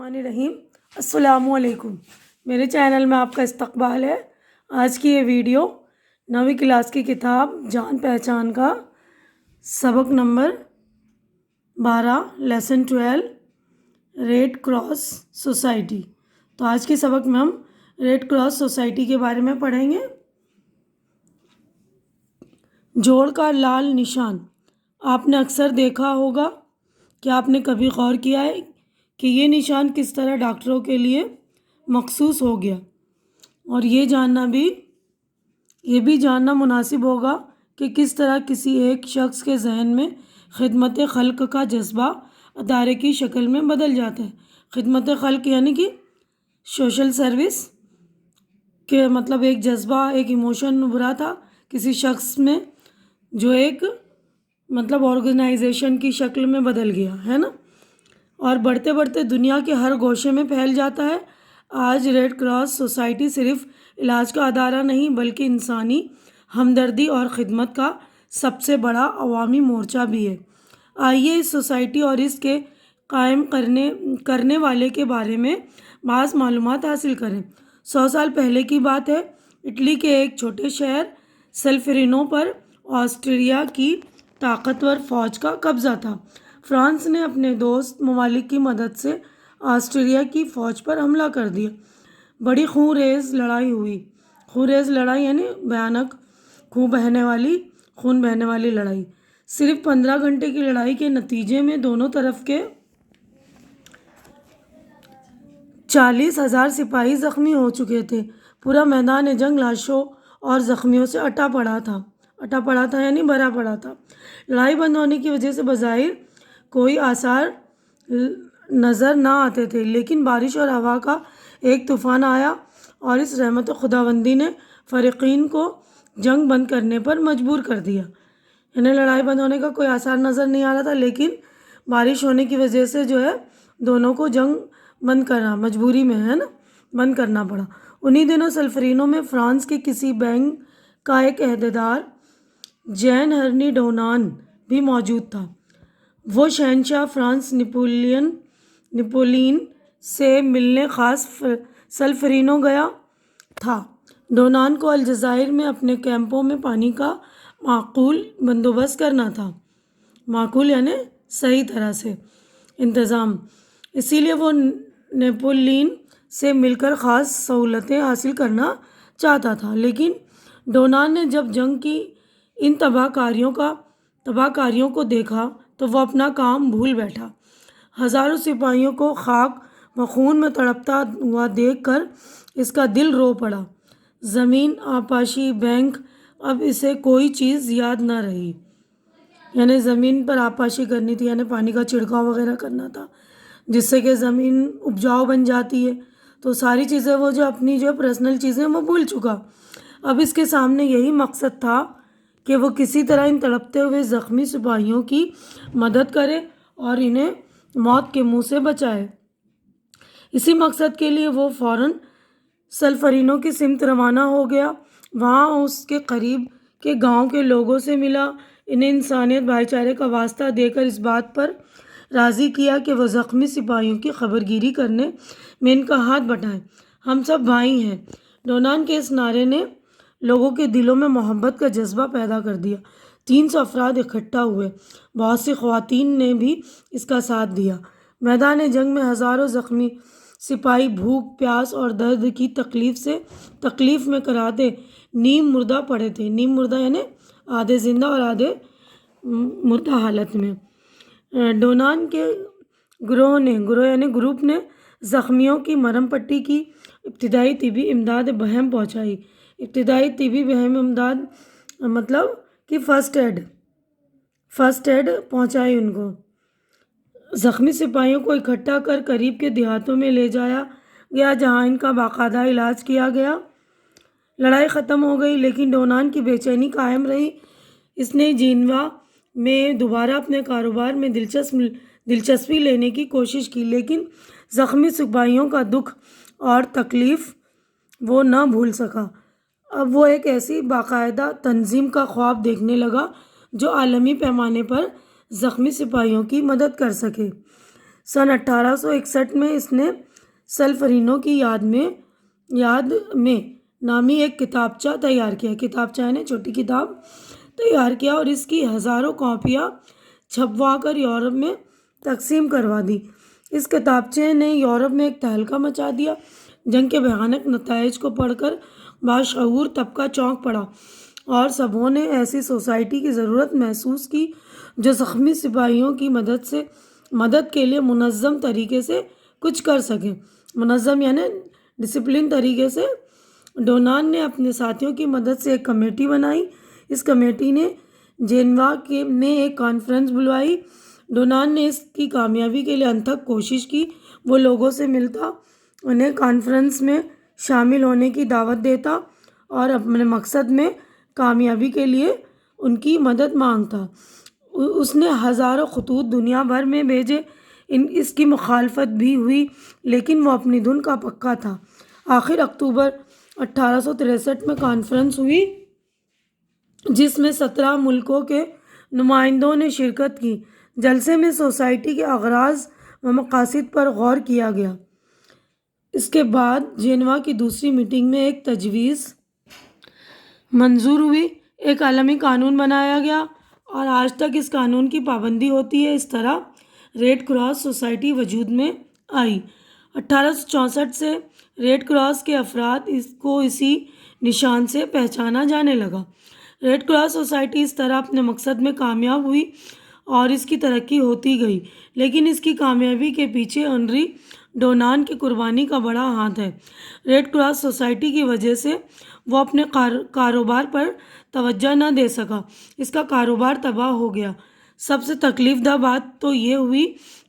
الرحمن الرحیم۔ السلام علیکم، میرے چینل میں آپ کا استقبال ہے۔ آج کی یہ ویڈیو 9ویں کلاس کی کتاب جان پہچان کا سبق number 12 lesson 12 red cross society. تو آج کے سبق میں ہم ریڈ کراس سوسائٹی کے بارے میں پڑھیں گے۔ جوڑ کا لال نشان آپ نے اکثر دیکھا ہوگا۔ کیا آپ نے کبھی غور کیا ہے کہ یہ نشان کس طرح ڈاکٹروں کے لیے مخصوص ہو گیا؟ اور یہ بھی جاننا مناسب ہوگا کہ کس طرح کسی ایک شخص کے ذہن میں خدمت خلق کا جذبہ ادارے کی شکل میں بدل جاتا ہے۔ خدمت خلق یعنی کہ سوشل سروس کے مطلب ایک جذبہ، ایک ایموشن ابھرا تھا کسی شخص میں، جو ایک مطلب آرگنائزیشن کی شکل میں بدل گیا ہے نا، اور بڑھتے بڑھتے دنیا کے ہر گوشے میں پھیل جاتا ہے۔ آج ریڈ کراس سوسائٹی صرف علاج کا ادارہ نہیں بلکہ انسانی ہمدردی اور خدمت کا سب سے بڑا عوامی مورچہ بھی ہے۔ آئیے اس سوسائٹی اور اس کے قائم کرنے والے کے بارے میں بعض معلومات حاصل کریں۔ 100 سال پہلے کی بات ہے۔ اٹلی کے ایک چھوٹے شہر سلفرینو پر آسٹریا کی طاقتور فوج کا قبضہ تھا۔ فرانس نے اپنے دوست ممالک کی مدد سے آسٹریا کی فوج پر حملہ کر دیا۔ بڑی خونریز لڑائی ہوئی۔ خونریز لڑائی یعنی بھیانک خون بہنے والی لڑائی۔ صرف 15 گھنٹے کی لڑائی کے نتیجے میں دونوں طرف کے 40,000 سپاہی زخمی ہو چکے تھے۔ پورا میدان جنگ لاشوں اور زخمیوں سے اٹا پڑا تھا یعنی بھرا پڑا تھا۔ لڑائی بند ہونے کی وجہ سے بظاہر کوئی آثار نظر نہ آتے تھے، لیکن بارش اور ہوا کا ایک طوفان آیا اور اس رحمت خداوندی نے فریقین کو جنگ بند کرنے پر مجبور کر دیا۔ یعنی لڑائی بند ہونے کا کوئی آثار نظر نہیں آ رہا تھا، لیکن بارش ہونے کی وجہ سے دونوں کو جنگ بند کرنا مجبوری میں ہے نا، بند کرنا پڑا۔ انہی دنوں سلفرینو میں فرانس کے کسی بینک کا ایک عہدیدار جین ہنری ڈونان بھی موجود تھا۔ وہ شہنشاہ فرانس نپولین سے ملنے خاص سلفرینو گیا تھا۔ ڈونان کو الجزائر میں اپنے کیمپوں میں پانی کا معقول بندوبست کرنا تھا۔ معقول یعنی صحیح طرح سے انتظام۔ اسی لیے وہ نپولین سے مل کر خاص سہولتیں حاصل کرنا چاہتا تھا، لیکن ڈونان نے جب جنگ کی ان تباہ کاریوں کو دیکھا تو وہ اپنا کام بھول بیٹھا۔ ہزاروں سپاہیوں کو خاک و خون میں تڑپتا ہوا دیکھ کر اس کا دل رو پڑا۔ زمین آبپاشی بینک اب اسے کوئی چیز یاد نہ رہی۔ یعنی زمین پر آبپاشی کرنی تھی، یعنی پانی کا چھڑکاؤ وغیرہ کرنا تھا جس سے کہ زمین اپجاؤ بن جاتی ہے۔ تو ساری چیزیں وہ جو اپنی پرسنل چیزیں وہ بھول چکا۔ اب اس کے سامنے یہی مقصد تھا کہ وہ کسی طرح ان تڑپتے ہوئے زخمی سپاہیوں کی مدد کرے اور انہیں موت کے منہ سے بچائے۔ اسی مقصد کے لیے وہ فوراً سلفرینو کی سمت روانہ ہو گیا۔ وہاں اس کے قریب کے گاؤں کے لوگوں سے ملا، انہیں انسانیت بھائی چارے کا واسطہ دے کر اس بات پر راضی کیا کہ وہ زخمی سپاہیوں کی خبرگیری کرنے میں ان کا ہاتھ بٹائیں۔ ہم سب بھائی ہیں۔ ڈونان کے اس نعرے نے لوگوں کے دلوں میں محبت کا جذبہ پیدا کر دیا۔ 300 افراد اکٹھا ہوئے۔ بہت سی خواتین نے بھی اس کا ساتھ دیا۔ میدان جنگ میں ہزاروں زخمی سپاہی بھوک، پیاس اور درد کی تکلیف میں کراہتے نیم مردہ پڑے تھے۔ نیم مردہ یعنی آدھے زندہ اور آدھے مردہ حالت میں۔ ڈونان کے گروپ نے زخمیوں کی مرہم پٹی کی، ابتدائی طبی امداد بہم پہنچائی۔ ابتدائی طبی بہم امداد مطلب کہ فرسٹ ایڈ پہنچائی ان کو۔ زخمی سپاہیوں کو اکٹھا کر قریب کے دیہاتوں میں لے جایا گیا جہاں ان کا باقاعدہ علاج کیا گیا۔ لڑائی ختم ہو گئی، لیکن ڈونان کی بے چینی قائم رہی۔ اس نے جینوا میں دوبارہ اپنے کاروبار میں دلچسپی لینے کی کوشش کی، لیکن زخمی سپاہیوں کا دکھ اور تکلیف وہ نہ بھول سکا۔ اب وہ ایک ایسی باقاعدہ تنظیم کا خواب دیکھنے لگا جو عالمی پیمانے پر زخمی سپاہیوں کی مدد کر سکے۔ سن 1861 میں اس نے سلفرینو کی یاد میں نامی ایک کتابچہ تیار کیا، کتابچہ یعنی چھوٹی کتاب تیار کیا، اور اس کی ہزاروں کاپیاں چھپوا کر یورپ میں تقسیم کروا دی۔ اس کتابچے نے یورپ میں ایک تہلکہ مچا دیا۔ جنگ کے بھیانک نتائج کو پڑھ کر باشعور طبقہ چونک پڑا اور سبھوں نے ایسی سوسائٹی کی ضرورت محسوس کی جو زخمی سپاہیوں کی مدد کے لیے منظم طریقے سے کچھ کر سکے۔ منظم یعنی ڈسپلن طریقے سے۔ ڈونان نے اپنے ساتھیوں کی مدد سے ایک کمیٹی بنائی۔ اس کمیٹی نے جینوا میں ایک کانفرنس بلوائی۔ ڈونان نے اس کی کامیابی کے لیے انتھک کوشش کی۔ وہ لوگوں سے ملتا، انہیں کانفرنس میں شامل ہونے کی دعوت دیتا اور اپنے مقصد میں کامیابی کے لیے ان کی مدد مانگتا۔ اس نے ہزاروں خطوط دنیا بھر میں بھیجے، اس کی مخالفت بھی ہوئی، لیکن وہ اپنی دھن کا پکا تھا۔ آخر اکتوبر 1863 میں کانفرنس ہوئی جس میں 17 ملکوں کے نمائندوں نے شرکت کی۔ جلسے میں سوسائٹی کے اغراض و مقاصد پر غور کیا گیا۔ اس کے بعد جینوا کی دوسری میٹنگ میں ایک تجویز منظور ہوئی، ایک عالمی قانون بنایا گیا اور آج تک اس قانون کی پابندی ہوتی ہے۔ اس طرح ریڈ کراس سوسائٹی وجود میں آئی۔ 1864 سے ریڈ کراس کے افراد کو اسی نشان سے پہچانا جانے لگا۔ ریڈ کراس سوسائٹی اس طرح اپنے مقصد میں کامیاب ہوئی اور اس کی ترقی ہوتی گئی، لیکن اس کی کامیابی کے پیچھے ہنری ڈونان کی قربانی کا بڑا ہاتھ ہے۔ ریڈ کراس سوسائٹی کی وجہ سے وہ اپنے کاروبار پر توجہ نہ دے سکا، اس کا کاروبار تباہ ہو گیا۔ سب سے تکلیف دہ بات تو یہ ہوئی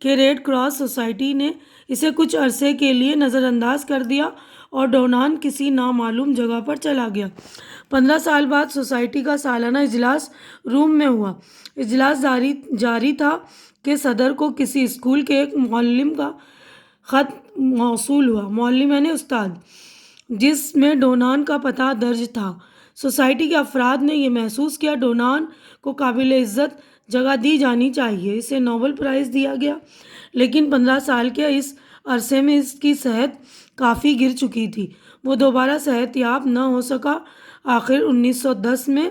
کہ ریڈ کراس سوسائٹی نے اسے کچھ عرصے کے لیے نظر انداز کر دیا اور ڈونان کسی نامعلوم جگہ پر چلا گیا۔ 15 سال بعد سوسائٹی کا سالانہ اجلاس روم میں ہوا۔ اجلاس جاری تھا کہ صدر کو کسی اسکول کے ایک معلم کا خط موصول ہوا، معلم یعنی استاد، جس میں ڈونان کا پتہ درج تھا۔ سوسائٹی کے افراد نے یہ محسوس کیا ڈونان کو قابل عزت جگہ دی جانی چاہیے۔ اسے نوبل پرائز دیا گیا، لیکن 15 سال کے اس عرصے میں اس کی صحت کافی گر چکی تھی، وہ دوبارہ صحت یاب نہ ہو سکا۔ آخر 1910 میں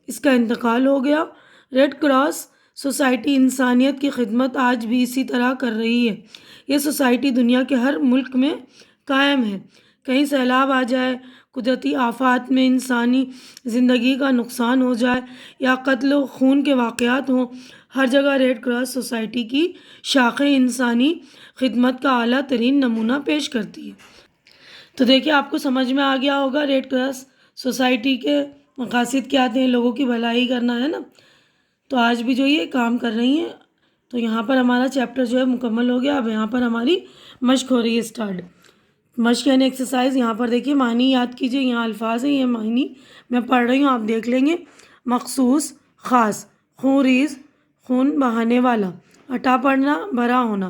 اس کا انتقال ہو گیا۔ ریڈ کراس سوسائٹی انسانیت کی خدمت آج بھی اسی طرح کر رہی ہے۔ یہ سوسائٹی دنیا کے ہر ملک میں قائم ہے۔ کہیں سیلاب آ جائے، قدرتی آفات میں انسانی زندگی کا نقصان ہو جائے یا قتل و خون کے واقعات ہوں، ہر جگہ ریڈ کراس سوسائٹی کی شاخیں انسانی خدمت کا اعلیٰ ترین نمونہ پیش کرتی ہیں۔ تو دیکھیے آپ کو سمجھ میں آ گیا ہوگا ریڈ کراس سوسائٹی کے مقاصد کیا تھے، لوگوں کی بھلائی کرنا ہے نا۔ تو آج بھی جو یہ کام کر رہی ہیں۔ تو یہاں پر ہمارا چیپٹر جو ہے مکمل ہو گیا۔ اب یہاں پر ہماری مشق ہو رہی ہے اسٹارٹ۔ مشق یعنی ایکسرسائز۔ یہاں پر دیکھیے معنی یاد کیجیے، یہاں الفاظ ہیں، یہ معنی میں پڑھ رہی ہوں، آپ دیکھ لیں گے۔ مخصوص، خاص، خون ریز، خون بہانے والا، اٹا پڑنا، بھرا ہونا،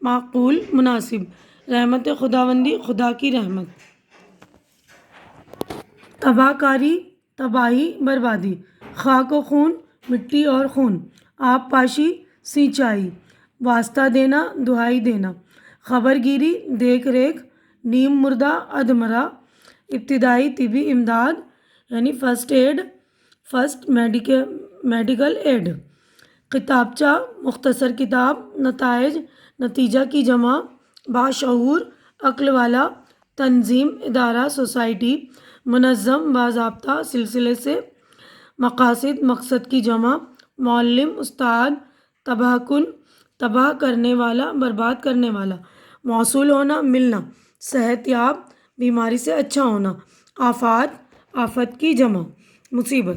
معقول، مناسب، رحمت خداوندی، خدا کی رحمت، تباہ کاری، تباہی، بربادی، خاک و خون، مٹی اور خون، آب پاشی، سینچائی، واسطہ دینا، دہائی دینا، خبر گیری، دیکھ ریکھ، نیم مردہ، ادمرہ، ابتدائی طبی امداد یعنی first aid, first medical aid, کتابچہ، مختصر کتاب، نتائج، نتیجہ کی جمع، باشعور، عقل والا، تنظیم، ادارہ، سوسائٹی، منظم، باضابطہ، سلسلے سے، مقاصد، مقصد کی جمع، معلم، استاد، تباہ کن، تباہ کرنے والا، برباد کرنے والا، موصول ہونا، ملنا، صحت یاب، بیماری سے اچھا ہونا، آفات، آفت کی جمع، مصیبت۔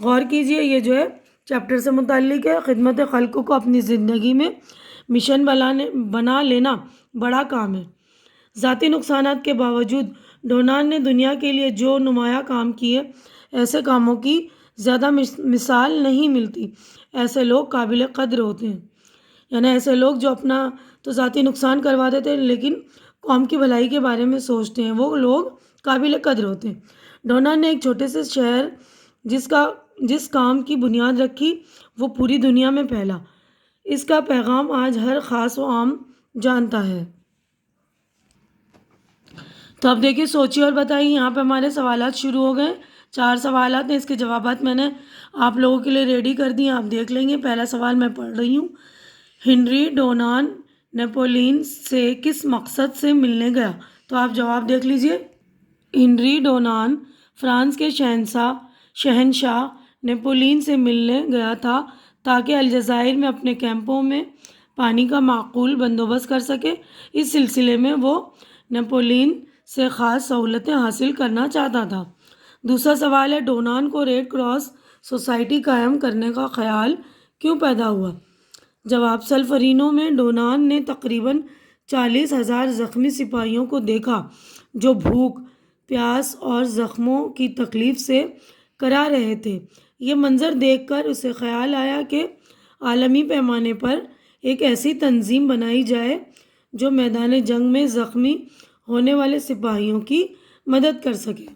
غور کیجئے، یہ جو ہے چیپٹر سے متعلق ہے۔ خدمت خلق کو اپنی زندگی میں مشن بنا لینا بڑا کام ہے۔ ذاتی نقصانات کے باوجود ڈونان نے دنیا کے لیے جو نمایاں کام کیے، ایسے کاموں کی زیادہ مثال نہیں ملتی۔ ایسے لوگ قابل قدر ہوتے ہیں، یعنی ایسے لوگ جو اپنا تو ذاتی نقصان کروا دیتے ہیں لیکن قوم کی بھلائی کے بارے میں سوچتے ہیں، وہ لوگ قابل قدر ہوتے ہیں۔ ڈونان نے ایک چھوٹے سے شہر جس کام کی بنیاد رکھی وہ پوری دنیا میں پھیلا۔ اس کا پیغام آج ہر خاص و عام جانتا ہے۔ تو اب دیکھیے سوچیے اور بتائیے، یہاں پہ ہمارے سوالات شروع ہو گئے، 4 سوالات ہیں، اس کے جوابات میں نے آپ لوگوں کے لیے ریڈی کر دیے، آپ دیکھ لیں گے۔ پہلا سوال میں پڑھ رہی ہوں۔ ہنری ڈونان نیپولین سے کس مقصد سے ملنے گیا؟ تو آپ جواب دیکھ لیجئے۔ ہنری ڈونان فرانس کے شہنشاہ نیپولین سے ملنے گیا تھا تاکہ الجزائر میں اپنے کیمپوں میں پانی کا معقول بندوبست کر سکے۔ اس سلسلے میں وہ نیپولین سے خاص سہولتیں حاصل کرنا چاہتا تھا۔ دوسرا سوال ہے، ڈونان کو ریڈ کراس سوسائٹی قائم کرنے کا خیال کیوں پیدا ہوا؟ جواب، سلفرینو میں ڈونان نے تقریباً 40,000 زخمی سپاہیوں کو دیکھا جو بھوک، پیاس اور زخموں کی تکلیف سے کرا رہے تھے۔ یہ منظر دیکھ کر اسے خیال آیا کہ عالمی پیمانے پر ایک ایسی تنظیم بنائی جائے جو میدان جنگ میں زخمی ہونے والے سپاہیوں کی مدد کر سکے۔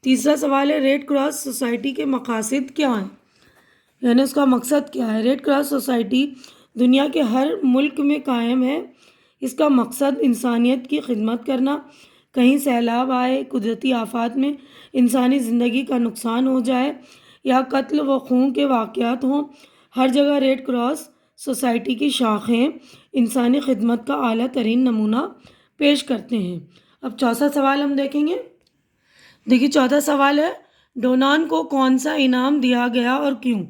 تیسرا سوال ہے، ریڈ کراس سوسائٹی کے مقاصد کیا ہیں؟ یعنی اس کا مقصد کیا ہے؟ ریڈ کراس سوسائٹی دنیا کے ہر ملک میں قائم ہے۔ اس کا مقصد انسانیت کی خدمت کرنا۔ کہیں سیلاب آئے، قدرتی آفات میں انسانی زندگی کا نقصان ہو جائے یا قتل و خون کے واقعات ہوں، ہر جگہ ریڈ کراس سوسائٹی کی شاخیں انسانی خدمت کا اعلیٰ ترین نمونہ پیش کرتے ہیں۔ اب چوتھا سوال ہم دیکھیں گے۔ دیکھیے چوتھا سوال ہے، ڈونان کو کون سا انعام دیا گیا اور کیوں؟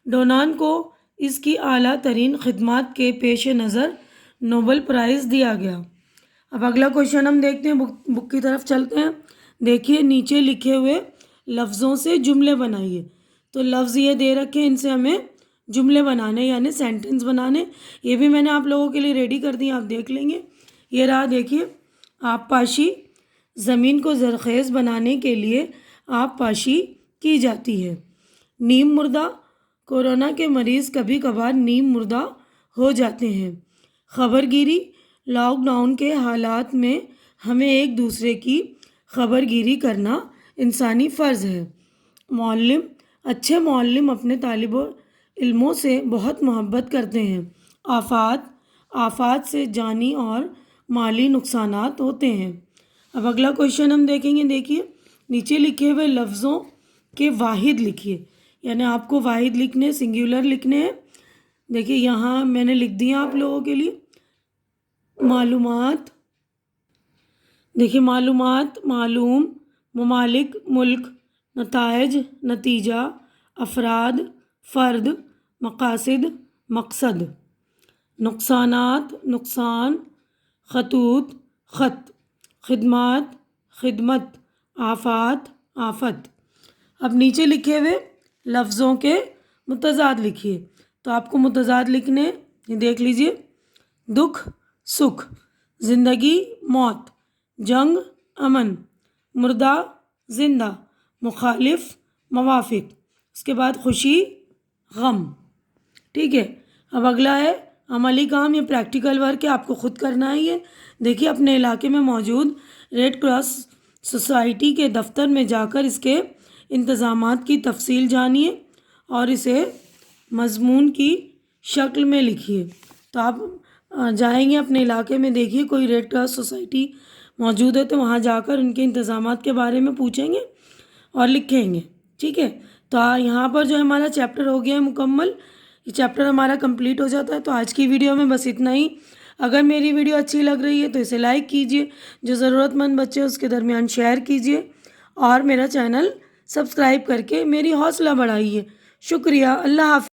ڈونان کو اس کی اعلیٰ ترین خدمات کے پیش نظر نوبل پرائز دیا گیا۔ اب اگلا کوشچن ہم دیکھتے ہیں، بک کی طرف چلتے ہیں۔ دیکھیے نیچے لکھے ہوئے لفظوں سے جملے بنائیے۔ تو لفظ یہ دے رکھے ہیں، ان سے ہمیں جملے بنانے یعنی سینٹنس بنانے۔ یہ بھی میں نے آپ لوگوں کے لیے ریڈی کر دی، آپ دیکھ لیں گے۔ یہ رہا، دیکھیے، آب پاشی، زمین کو زرخیز بنانے کے لیے آب پاشی کی جاتی ہے۔ نیم مردہ، کورونا کے مریض کبھی کبھار نیم مردہ ہو جاتے ہیں۔ خبر گیری، لاک ڈاؤن کے حالات میں ہمیں ایک دوسرے کی خبر گیری کرنا انسانی فرض ہے۔ معلم، اچھے معلم اپنے طالب علموں سے بہت محبت کرتے ہیں۔ آفات سے جانی اور مالی نقصانات ہوتے ہیں۔ اب اگلا کوشچن ہم دیکھیں گے۔ دیکھیے نیچے لکھے ہوئے لفظوں کے واحد لکھیے، یعنی آپ کو واحد لکھنے، سنگولر لکھنے ہیں۔ دیکھیے یہاں میں نے لکھ دیا آپ لوگوں کے لیے معلومات۔ دیکھیے معلومات، معلوم، ممالک، ملک، نتائج، نتیجہ، افراد، فرد، مقاصد، مقصد، نقصانات، نقصان، خطوط، خط، خدمات، خدمت، آفات، آفت۔ اب نیچے لکھے ہوئے لفظوں کے متضاد لکھیے۔ تو آپ کو متضاد لکھنے، یہ دیکھ لیجئے، دکھ، سکھ، زندگی، موت، جنگ، امن، مردہ، زندہ، مخالف، موافق، اس کے بعد خوشی، غم۔ ٹھیک ہے، اب اگلا ہے عملی کام، یہ پریکٹیکل ورک ہے، آپ کو خود کرنا ہے یہ۔ دیکھیے اپنے علاقے میں موجود ریڈ کراس سوسائٹی کے دفتر میں جا کر اس کے انتظامات کی تفصیل جانیے اور اسے مضمون کی شکل میں لکھیے۔ تو آپ جائیں گے اپنے علاقے میں، دیکھیے کوئی ریڈ کراس سوسائٹی موجود ہے تو وہاں جا کر ان کے انتظامات کے بارے میں پوچھیں گے اور لکھیں گے۔ ٹھیک ہے، تو یہاں پر جو ہمارا چیپٹر ہو گیا ہے مکمل، یہ چیپٹر ہمارا کمپلیٹ ہو جاتا ہے۔ تو آج کی ویڈیو میں بس اتنا ہی۔ اگر میری ویڈیو اچھی لگ رہی ہے تو اسے لائک کیجیے، جو ضرورت مند بچے اس کے درمیان شیئر کیجیے اور میرا چینل سبسکرائب کر کے میری حوصلہ بڑھائیے۔ شکریہ، اللہ حافظ۔